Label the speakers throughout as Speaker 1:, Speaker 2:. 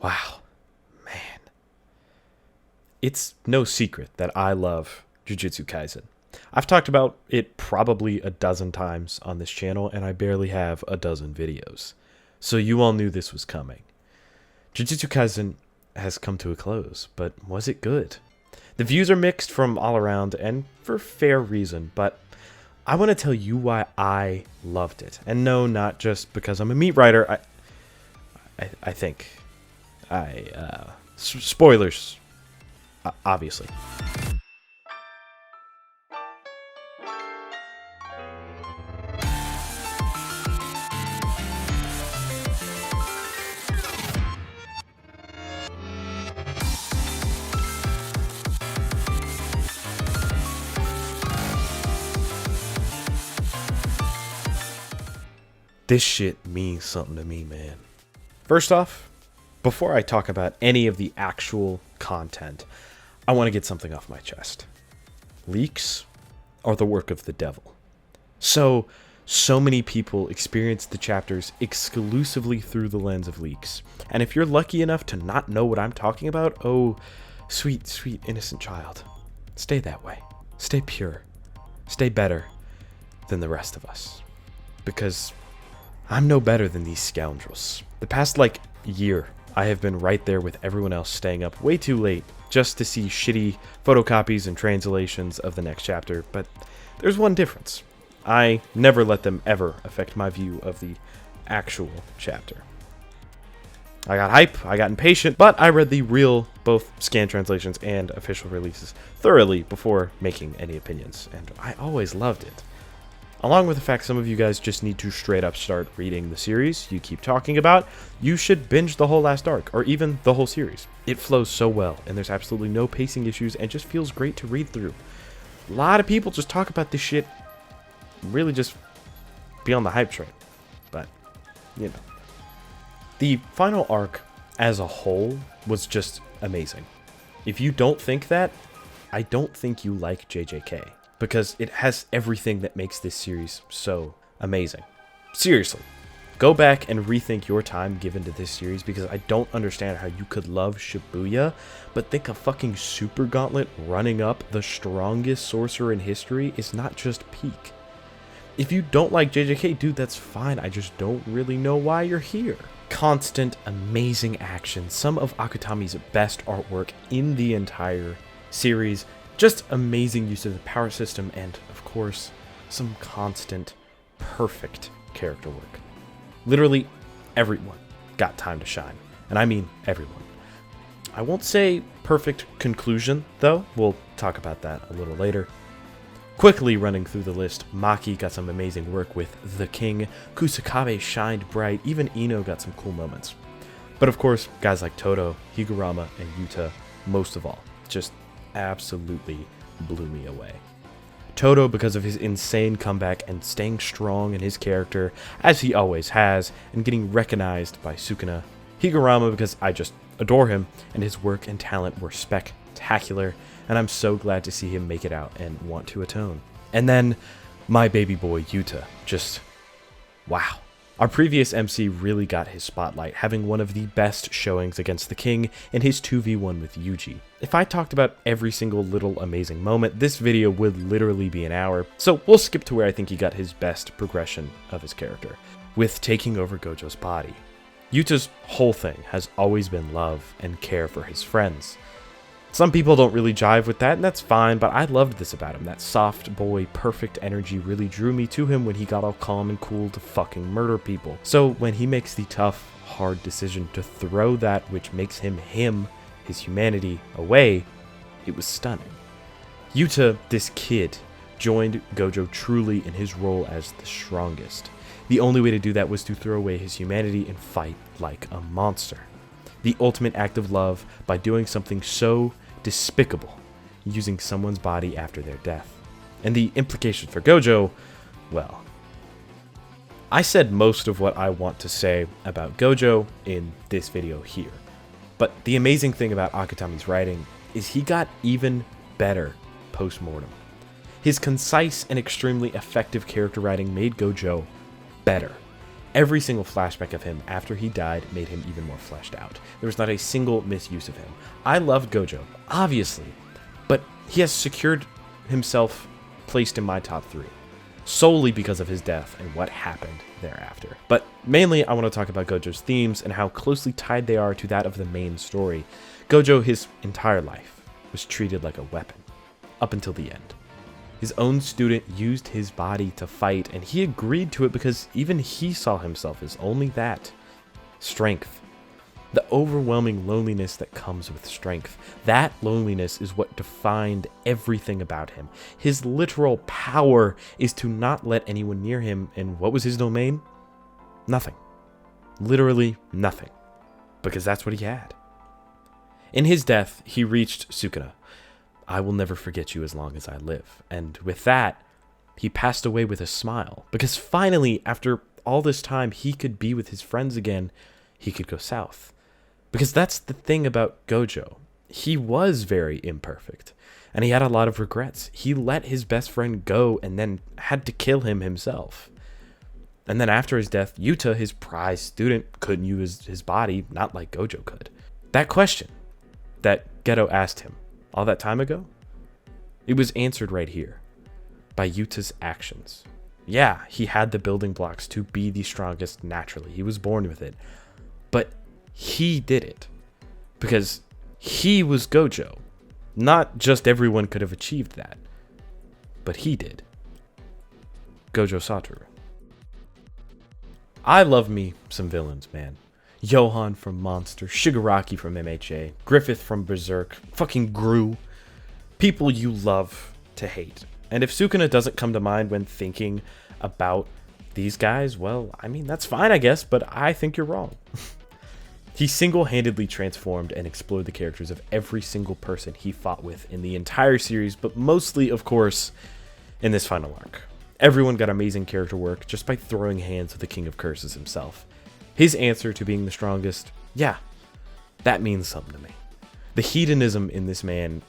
Speaker 1: Wow, man. It's no secret that I love Jujutsu Kaisen. I've talked about it probably a dozen times on this channel, and I barely have a dozen videos. So you all knew this was coming. Jujutsu Kaisen has come to a close, but was it good? The views are mixed from all around, and for fair reason, but I want to tell you why I loved it. And no, not just because I'm a meat writer. I think spoilers, obviously. This shit means something to me, man. First off, before I talk about any of the actual content, I want to get something off my chest. Leaks are the work of the devil. So many people experience the chapters exclusively through the lens of leaks. And if you're lucky enough to not know what I'm talking about, oh, sweet, sweet, innocent child, stay that way. Stay pure. Stay better than the rest of us. Because I'm no better than these scoundrels. The past, year, I have been right there with everyone else staying up way too late just to see shitty photocopies and translations of the next chapter, but there's one difference. I never let them ever affect my view of the actual chapter. I got hype, I got impatient, but I read the real, both scan translations and official releases thoroughly before making any opinions, and I always loved it. Along with the fact some of you guys just need to straight up start reading the series you keep talking about, you should binge the whole last arc, or even the whole series. It flows so well, and there's absolutely no pacing issues, and just feels great to read through. A lot of people just talk about this shit, really just be on the hype train. But, you know. The final arc, as a whole, was just amazing. If you don't think that, I don't think you like JJK. Because it has everything that makes this series so amazing. Seriously, go back and rethink your time given to this series, because I don't understand how you could love Shibuya, but think a fucking super gauntlet running up the strongest sorcerer in history is not just peak. If you don't like JJK, dude, that's fine. I just don't really know why you're here. Constant, amazing action, some of Akutami's best artwork in the entire series. Just amazing use of the power system, and, of course, some constant, perfect character work. Literally, everyone got time to shine. And I mean everyone. I won't say perfect conclusion, though. We'll talk about that a little later. Quickly running through the list, Maki got some amazing work with the King, Kusakabe shined bright, even Ino got some cool moments. But of course, guys like Todo, Higurama, and Yuta, most of all, just absolutely blew me away. Todo, because of his insane comeback and staying strong in his character, as he always has, and getting recognized by Sukuna. Higurama, because I just adore him, and his work and talent were spectacular, and I'm so glad to see him make it out and want to atone. And then, my baby boy Yuta, just wow. Our previous MC really got his spotlight, having one of the best showings against the King in his 2v1 with Yuji. If I talked about every single little amazing moment, this video would literally be an hour, so we'll skip to where I think he got his best progression of his character, with taking over Gojo's body. Yuta's whole thing has always been love and care for his friends. Some people don't really jive with that, and that's fine, but I loved this about him. That soft boy, perfect energy really drew me to him when he got all calm and cool to fucking murder people. So when he makes the tough, hard decision to throw that which makes him, his humanity, away, it was stunning. Yuta, this kid, joined Gojo truly in his role as the strongest. The only way to do that was to throw away his humanity and fight like a monster. The ultimate act of love by doing something so despicable, using someone's body after their death. And the implications for Gojo, well, I said most of what I want to say about Gojo in this video here. But the amazing thing about Akutami's writing is he got even better post-mortem. His concise and extremely effective character writing made Gojo better. Every single flashback of him after he died made him even more fleshed out. There was not a single misuse of him. I loved Gojo, obviously, but he has secured himself placed in my top 3, solely because of his death and what happened thereafter. But mainly, I want to talk about Gojo's themes and how closely tied they are to that of the main story. Gojo, his entire life, was treated like a weapon, up until the end. His own student used his body to fight, and he agreed to it because even he saw himself as only that. Strength. The overwhelming loneliness that comes with strength. That loneliness is what defined everything about him. His literal power is to not let anyone near him, and what was his domain? Nothing. Literally nothing. Because that's what he had. In his death, he reached Sukuna. I will never forget you as long as I live. And with that, he passed away with a smile. Because finally, after all this time, he could be with his friends again. He could go south. Because that's the thing about Gojo. He was very imperfect. And he had a lot of regrets. He let his best friend go and then had to kill him himself. And then after his death, Yuta, his prized student, couldn't use his body, not like Gojo could. That question that Geto asked him all that time ago, it was answered right here by Yuta's actions. Yeah, he had the building blocks to be the strongest naturally. He was born with it. But he did it because he was Gojo. Not just everyone could have achieved that, but he did. Gojo Satoru. I love me some villains, man. Johan from Monster, Shigaraki from MHA, Griffith from Berserk, fucking Gru. People you love to hate. And if Sukuna doesn't come to mind when thinking about these guys, well, I mean, that's fine, I guess, but I think you're wrong. He single-handedly transformed and explored the characters of every single person he fought with in the entire series, but mostly, of course, in this final arc. Everyone got amazing character work just by throwing hands with the King of Curses himself. His answer to being the strongest, yeah, that means something to me. The hedonism in this man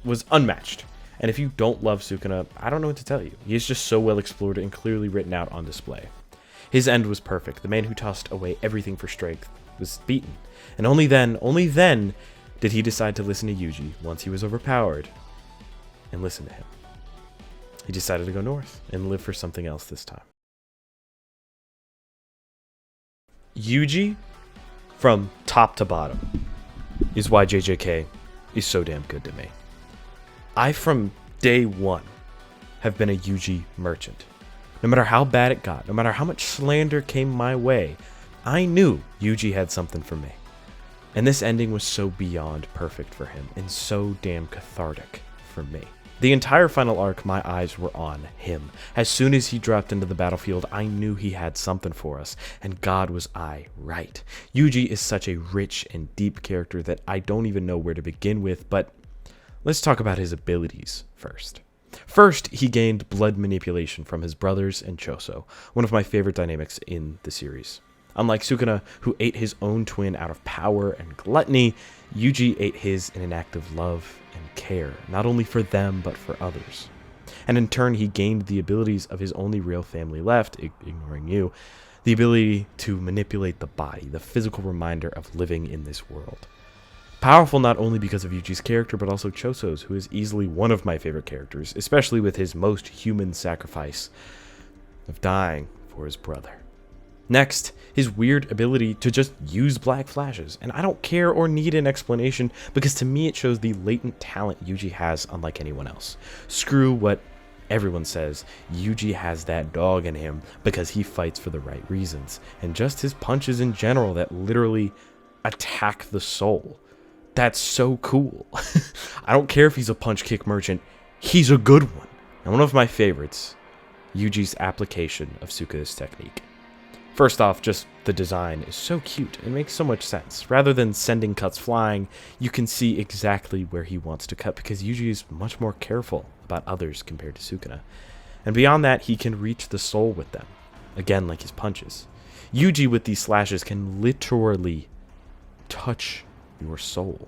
Speaker 1: was unmatched. And if you don't love Sukuna, I don't know what to tell you. He is just so well explored and clearly written out on display. His end was perfect. The man who tossed away everything for strength was beaten. And only then did he decide to listen to Yuji once he was overpowered and listen to him. He decided to go north and live for something else this time. Yuji, from top to bottom, is why JJK is so damn good to me. I, from day one, have been a Yuji merchant. No matter how bad it got, no matter how much slander came my way, I knew Yuji had something for me. And this ending was so beyond perfect for him, and so damn cathartic for me. The entire final arc, my eyes were on him. As soon as he dropped into the battlefield, I knew he had something for us, and God was I right. Yuji is such a rich and deep character that I don't even know where to begin with, but let's talk about his abilities first. First, he gained blood manipulation from his brothers and Choso, one of my favorite dynamics in the series. Unlike Sukuna, who ate his own twin out of power and gluttony, Yuji ate his in an act of love and care, not only for them, but for others. And in turn, he gained the abilities of his only real family left, ignoring you, the ability to manipulate the body, the physical reminder of living in this world. Powerful not only because of Yuji's character, but also Choso's, who is easily one of my favorite characters, especially with his most human sacrifice of dying for his brother. Next, his weird ability to just use black flashes, and I don't care or need an explanation because to me it shows the latent talent Yuji has unlike anyone else. Screw what everyone says, Yuji has that dog in him because he fights for the right reasons, and just his punches in general that literally attack the soul. That's so cool. I don't care if he's a punch kick merchant, he's a good one. And one of my favorites, Yuji's application of Sukuna's technique. First off, just the design is so cute. It makes so much sense. Rather than sending cuts flying, you can see exactly where he wants to cut because Yuji is much more careful about others compared to Sukuna. And beyond that, he can reach the soul with them. Again, like his punches. Yuji with these slashes can literally touch your soul.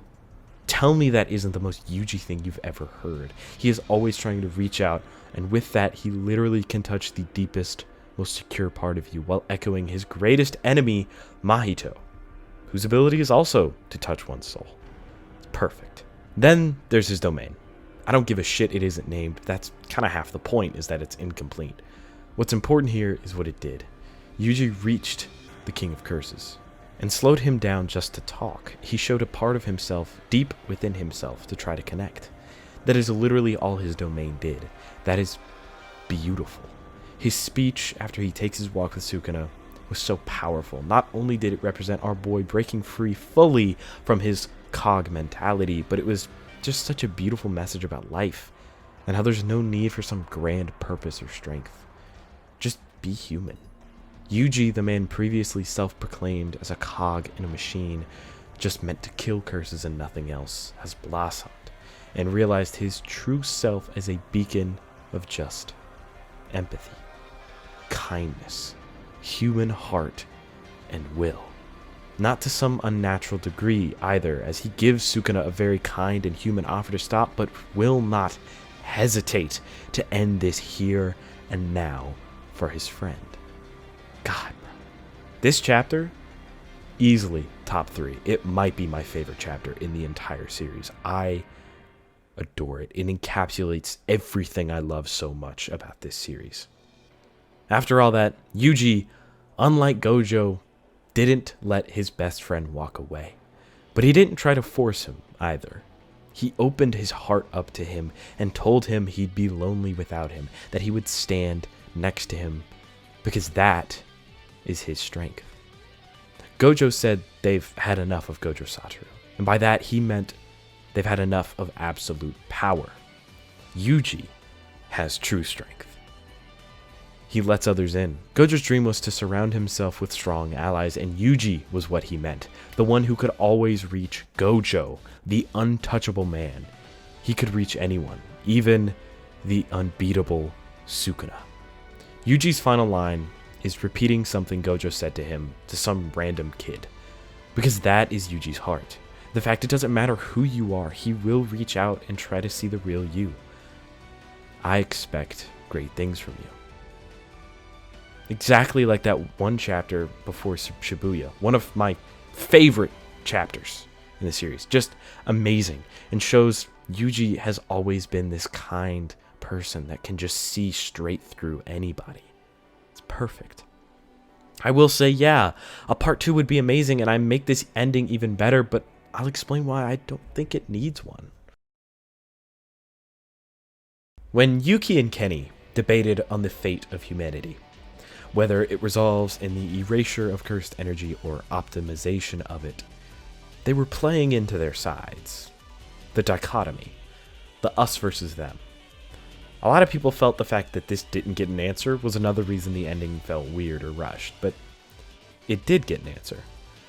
Speaker 1: Tell me that isn't the most Yuji thing you've ever heard. He is always trying to reach out, and with that, he literally can touch the deepest most secure part of you, while echoing his greatest enemy, Mahito, whose ability is also to touch one's soul. It's perfect. Then there's his domain. I don't give a shit it isn't named. That's kind of half the point, is that it's incomplete. What's important here is what it did. Yuji reached the King of Curses and slowed him down just to talk. He showed a part of himself deep within himself to try to connect. That is literally all his domain did. That is beautiful. His speech after he takes his walk with Sukuna was so powerful. Not only did it represent our boy breaking free fully from his cog mentality, but it was just such a beautiful message about life and how there's no need for some grand purpose or strength. Just be human. Yuji, the man previously self-proclaimed as a cog in a machine, just meant to kill curses and nothing else, has blossomed and realized his true self as a beacon of just empathy, kindness, human heart, and will. Not to some unnatural degree either, as he gives Sukuna a very kind and human offer to stop, but will not hesitate to end this here and now for his friend. God, this chapter, easily top 3. It might be my favorite chapter in the entire series. I adore it. It encapsulates everything I love so much about this series. After all that, Yuji, unlike Gojo, didn't let his best friend walk away. But he didn't try to force him either. He opened his heart up to him and told him he'd be lonely without him, that he would stand next to him, because that is his strength. Gojo said they've had enough of Gojo Satoru, and by that he meant they've had enough of absolute power. Yuji has true strength. He lets others in. Gojo's dream was to surround himself with strong allies, and Yuji was what he meant. The one who could always reach Gojo, the untouchable man. He could reach anyone, even the unbeatable Sukuna. Yuji's final line is repeating something Gojo said to him, to some random kid. Because that is Yuji's heart. The fact it doesn't matter who you are, he will reach out and try to see the real you. I expect great things from you. Exactly like that one chapter before Shibuya. One of my favorite chapters in the series. Just amazing. And shows Yuji has always been this kind person that can just see straight through anybody. It's perfect. I will say, yeah, a part 2 would be amazing and I make this ending even better, but I'll explain why I don't think it needs one. When Yuki and Kenny debated on the fate of humanity, whether it resolves in the erasure of cursed energy or optimization of it, they were playing into their sides. The dichotomy. The us versus them. A lot of people felt the fact that this didn't get an answer was another reason the ending felt weird or rushed, but it did get an answer.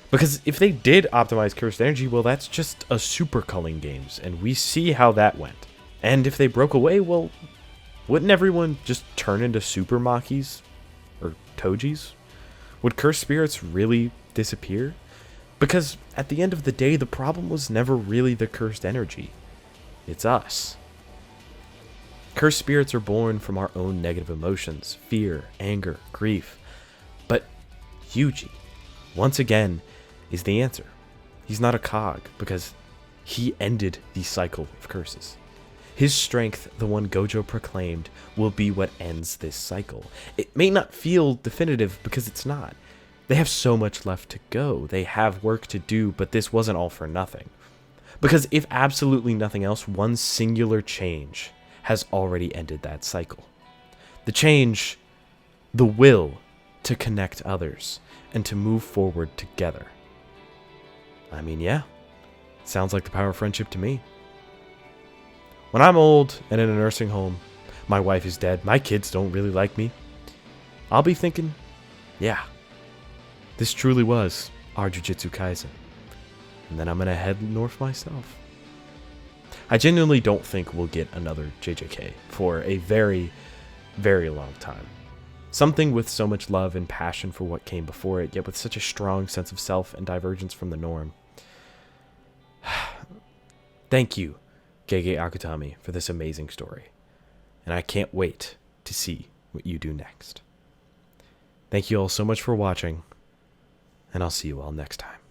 Speaker 1: Because if they did optimize cursed energy, well, that's just a super culling games, and we see how that went. And if they broke away, well, wouldn't everyone just turn into super Makis? Or Tojis? Would cursed spirits really disappear? Because at the end of the day, the problem was never really the cursed energy. It's us. Cursed spirits are born from our own negative emotions, fear, anger, grief. But Yuji, once again, is the answer. He's not a cog, because he ended the cycle of curses. His strength, the one Gojo proclaimed, will be what ends this cycle. It may not feel definitive because it's not. They have so much left to go. They have work to do, but this wasn't all for nothing. Because if absolutely nothing else, one singular change has already ended that cycle. The change, the will to connect others and to move forward together. I mean, yeah, sounds like the power of friendship to me. When I'm old and in a nursing home, my wife is dead, my kids don't really like me, I'll be thinking, yeah, this truly was our Jujutsu Kaisen. And then I'm going to head north myself. I genuinely don't think we'll get another JJK for a very, very long time. Something with so much love and passion for what came before it, yet with such a strong sense of self and divergence from the norm. Thank you, Gege Akutami, for this amazing story. And I can't wait to see what you do next. Thank you all so much for watching, and I'll see you all next time.